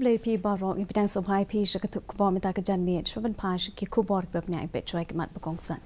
Blay P. Barrock, if dance of high P. Shakatuk Bomita Jan Me, Shravan Pash, Kikubor Babnai, Betrak Mat Bakongsan.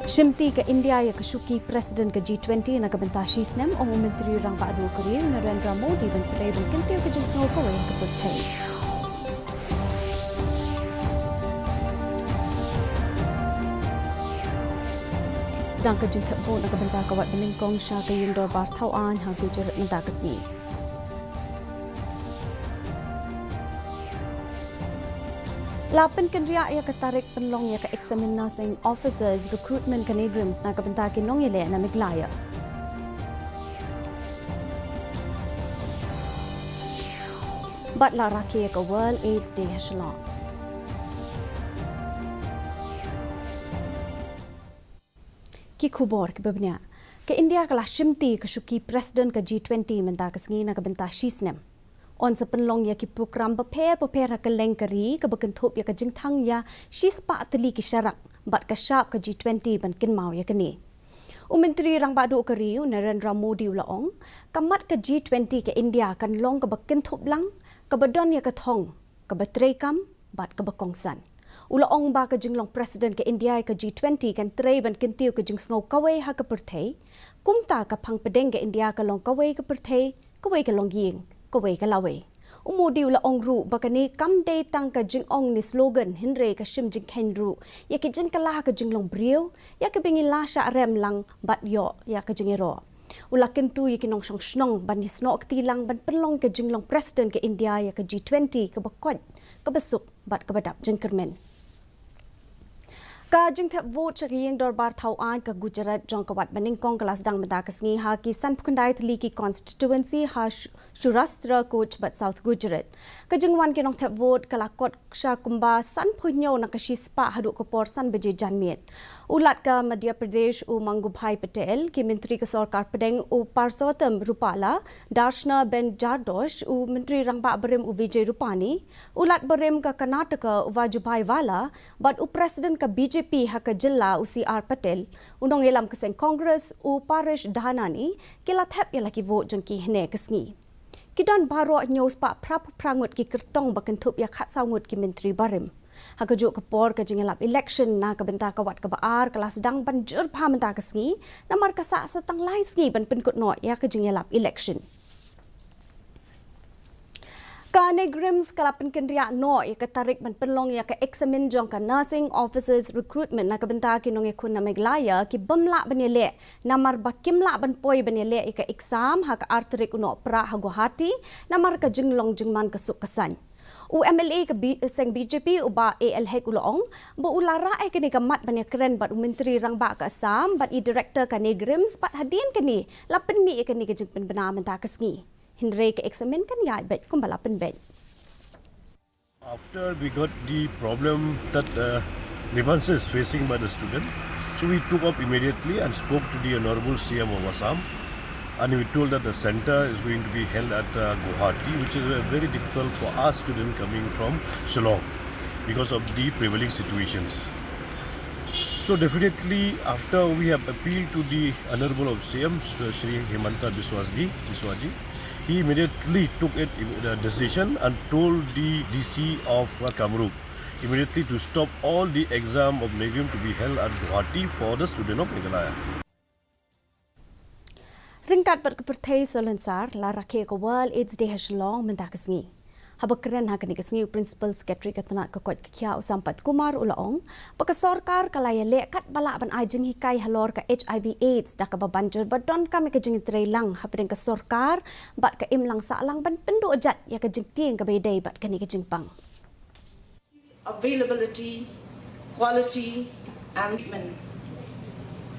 Shimti ka India ya kashuki President ka G20 na kabanta shisnem o Menteri Rang Badu Korea Narendra Modi bentre benkinti ka jing saw ka way ka perthai. Sedang ka jing thapbo na kabanta ka wat beningkong sya ka yung dorbar tauan ha Gujarat menta kasni. Lapan kenria ya katarik penlong ya ka examining officers recruitment canagrams na kabanta kinong ile na MEGHALAYA. Batla raki ya ka World AIDS Day hashalong. Ki khubor ki babnya ka India ka lashimti ka shuki president ka G20 menta kasngi na kabanta shisnem. On sa penlong ya ki program paper ka lengkari ka bakentop ya ka jingthang ya shispa atli ki syarak bat ka sharp ka G20 ban kin mau ya kani. Menteri Rang Badu Korea Narendra Modi ulaong kamat ka G20 ka India kan long ka bakentop lang ka badon ya ka thong ka batrekam bat ka bakongsan. Ulaong ba ka jinglong president ka India ka G20 kan trei ban kintiu ka jingsngau kawai ha ka perthei kumta ka phang pedeng ka India ka long kawai ka perthei kawai ka long ying kawai ka lawai. Umudi ula ong ru bakani kam day tang ka jing ong ni slogan hinre ka shim jing ken ru ya ki jing kala ka jing long brio ya ka bingi la sha rem lang bat yo ya ka jing ro. Ula kentu ya ki nong shong shnong ban ni snok tilang ban penlong ka jing long president ka India ya ka G20 ka bakot ka besuk bat ka badap jing kermen. Ka jing thap vote cha yeng dorbar tauan ka Gujarat jong ka wat beningkong kelas dang menta kasngi ha ki san phukandai thli ki constituency ha Shurastra coach bat South Gujarat ka jingwan ki nong thap vote kala kot sha kumba san phunyo na ka shispa hadu ko por san beje janmiet ulat ka Madhya Pradesh u Mangubhai Patel ki menteri ka sarkar pedeng u Parsotam Rupala Darshna Ben Jardosh u menteri rangba berem u Vijay Rupani ulat berem ka Karnataka u Vajubhai Wala bat u president ka BJP haka jilla u CR Patel unong elam keseng Congress u Parish Dhanani kila thap ya laki vote jong ki hne kasngi kidan baro news pa prap prangut ki kertong bakentup ya khat saungut ki menteri barem haka juk kapor ka jingelap election na ka benta ka wat ka baar kelas dang banjur pha menta kasngi namar ka sa satang lai sngi ban penkut no ya ka jingelap election ka negrims kalapan kenria no ya ka tarik ban penlong ya ka examine jong ka nursing officers recruitment na ka benta ki nong ekun na MEGHALAYA ki bamla banele namar bakimla ban poi banele ya ka exam ha ka arterik uno pra ha Guwahati namar ka jinglong jingman ka sukkasan u MLA ka seng BJP u ba AL hek uloong bo ulara ai kini ka mat banya keren bat menteri rangba ka Assam bat i director ka negrims bat hadin kini lapen mi kini ka jing penbena menta kasngi hinre ka examine kan ya bet kumbala pen bet. After we got the problem that grievances facing by the student, so we took up immediately and spoke to the Honorable CM of Assam, and we told that the center is going to be held at Guwahati, which is very difficult for our student coming from Shillong because of the prevailing situations. So definitely after we have appealed to the Honorable of CM, Shri Himanta Biswaji, he immediately took a decision and told the DC of Kamrup immediately to stop all the exam of Negrim to be held at Guwahati for the student of MEGHALAYA. Ringkat bat kepertai selansar la rakhe ka World AIDS Day hashlong menta kasngi. Habakren ha kani kasngi principal secretary ka tanat ka kot kya usampat Kumar ulaong paka sarkar kalaya le kat bala ban ajing hikai halor ka HIV AIDS da ka babanjur badon kami ka jing lang hapren ka sarkar bat ka imlang salang ban pendu ajat ya ka jing tieng ka bedai bat kani ka jing pang. Availability, quality and treatment.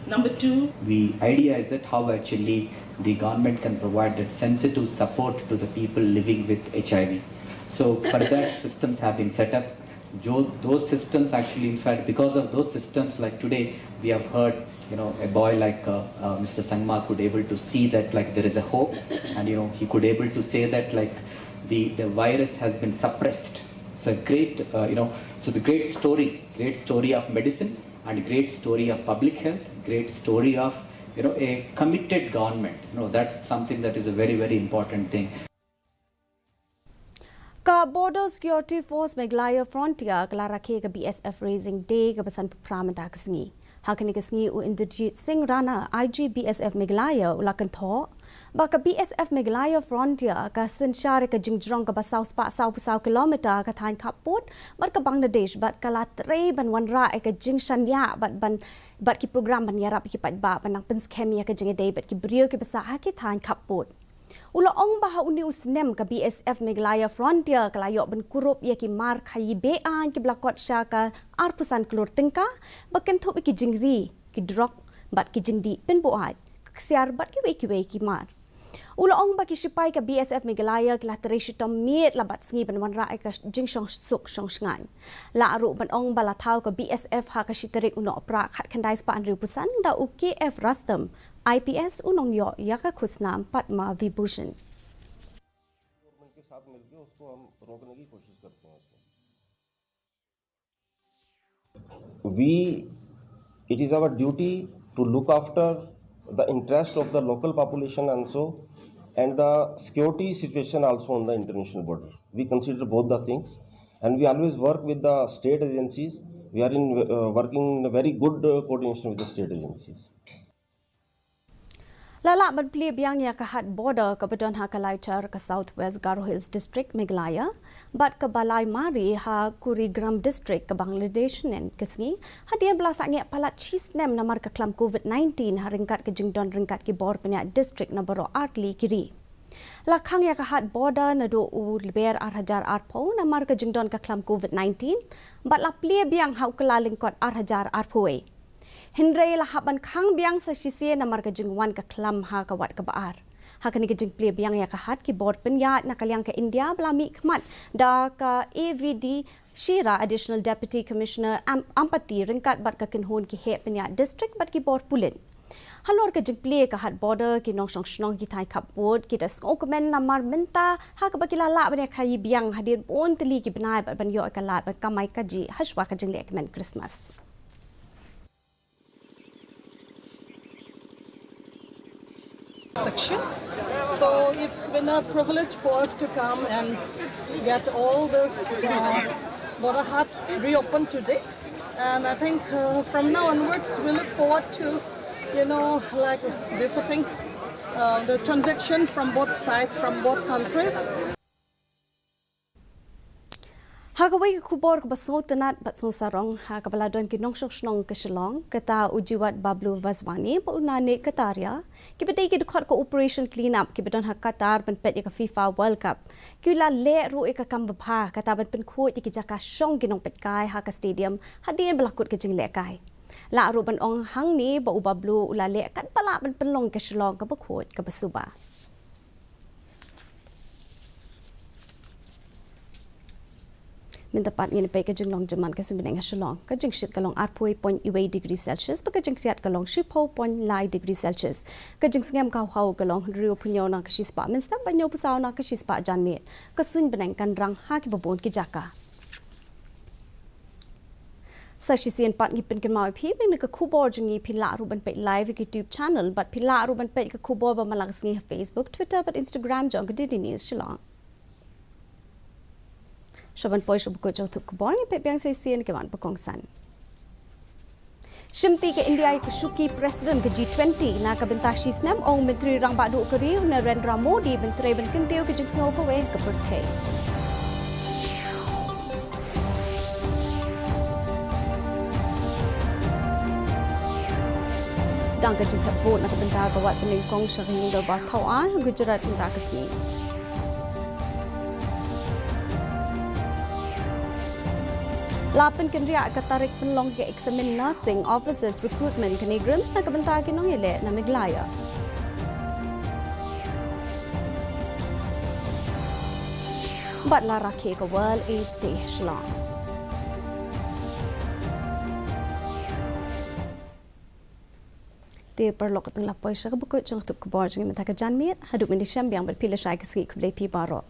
Number two, the idea is that how actually the government can provide that sensitive support to the people living with HIV. So for that, systems have been set up. Those systems actually, in fact, because of those systems, like today, we have heard, a boy like Mr. Sangma could able to see that like there is a hope, and he could able to say that like the virus has been suppressed. It's a great, so the great story of medicine and great story of public health, great story of a committed government. That's something that is a very, very important thing. Ka Border Security Force Meghalaya Frontier kala rakhe ka BSF Raising Day ka basan pramata kasngi. Hakani kasngi u Inderjit Singh Rana IG BSF Meghalaya ulakan tho. Ba ka BSF Meghalaya Frontier ka sensyare ka jingjrong ka basaw spa saw kilometer ka thain kaput bat ka Bangladesh bat kala tre ban wanra ka jingshan ya bat ki program ban yarap ki pat ba banang penskemia ka jingede bat ki brio ki basa ki thain kaput. Ula ong baha uni usnem ka BSF Meghalaya Frontier kalayok ben kurup ya ki mar khayi bean ki blakot sya ka arpusan kelur tengka baken thop ki jingri ki drop bat ki jingdi pen buat ksiar bat ki we ki mar. Ula ong ba ki sipai ka BSF Meghalaya kala tereshitom miet labat sngi ban wanra ka jingshong suk shong sngan. La aru ban ong bala thau ka BSF ha ka shiterik uno opra khat khandai spa an ripusan da UKF Rastam IPS unong yo yaka khusnam Padma Vibhushan. It is our duty to look after the interest of the local population also and the security situation also on the international border. We consider both the things and we always work with the state agencies. We are working in very good coordination with the state agencies. Lala ban pli biang ya ka hat border ka badon ha ka laichar ka Southwest Garo Hills District Meghalaya bat ka Balai Mari ha Kurigram District ka Bangladesh nen kesngi hadian belasa nge palat chisnem namar ka klam COVID-19 ha ringkat ke jingdon ringkat ki bor penya district na baro artli kiri. Lakhang ya ka hat border na do u ber 8,000 arpo namar ka jingdon ka klam COVID-19 bat la pli biang ha ukala lingkot 8,000 arpoe. Hindray lahaban khang biang sa sisiye na marga jingwan ka klam ha ka wat ka baar. Ha kani ka jing pli biang ya ka hat ki board penya na kalyang ka India blami khmat da ka AVD Shira Additional Deputy Commissioner Ampati ringkat bat ka kinhon ki he penya district bat ki board pulin. Halor ka jing pli ka hat border ki nong song snong ki thai kap board ki da skong komen na mar menta ha ka bakila la bane khayi biang hadin pon teli ki banai bat ban yo ka la bat kamai ka ji hashwa ka jing le kemen Christmas. So it's been a privilege for us to come and get all this border hut reopened today, and I think from now onwards we look forward to like befitting the transaction from both sides, from both countries. Hagawai kubor baso tenat batso sarong hagabaladon ki nongsok snong ke Shillong kata ujiwat Bablu Vaswani pa unane kataria ki bedai ki dekat ko operation clean up ki bedon hak Qatar ban pet ka FIFA World Cup ki la le ru ka kam bha kata ban pen khu ki jaka shong ki nong pet kai ha ka stadium hadien belakut ke jing le kai la ru ban ong hang ni ba u Bablu ula le kat pala ban penlong ke Shillong ka bakhot ka basuba. Min dapat ngin pe ka jinglong jaman ka simbineng ha Shillong ka jingshit kalong 8.2 degree Celsius pa ka jingkriat kalong 10.9 degree Celsius ka jingsngem ka haw kalong rio punyo na ka shispa min sta banyo pusaw na ka shispa janmet ka sun beneng kan rang ha ki babon ki jaka sa shisian pat ngi pen kan mau phi min ka khubor jingi phila ruban pe live ki YouTube channel but phila ruban pe ka khubor ba malagas ngi Facebook Twitter but Instagram jong ka Didi News Shillong Shaban poy shub ko joth ko bor ni pe byang sai sien ke wan pakong san Shimti ke India ke shuki president ke G20 na ka bentashi snam ong menteri rang ba du kari Narendra Modi menteri ban kenteu ke jingsno ko we ke perthai sedang ke jingkat vote na ka benta ka wat peningkong syahing do ba thau a Gujarat benta kasni Lapan kenria katarik penlong ke examine nursing officers recruitment kini grims na kabenta kinong ile na Meghalaya. Batla rakhe ka World AIDS Day Shillong. Te perlok tung lapoy siya kabukot jang tup kabor jang menta ka janmit haduk mendisham biang berpilih syai keski kublai pi baro.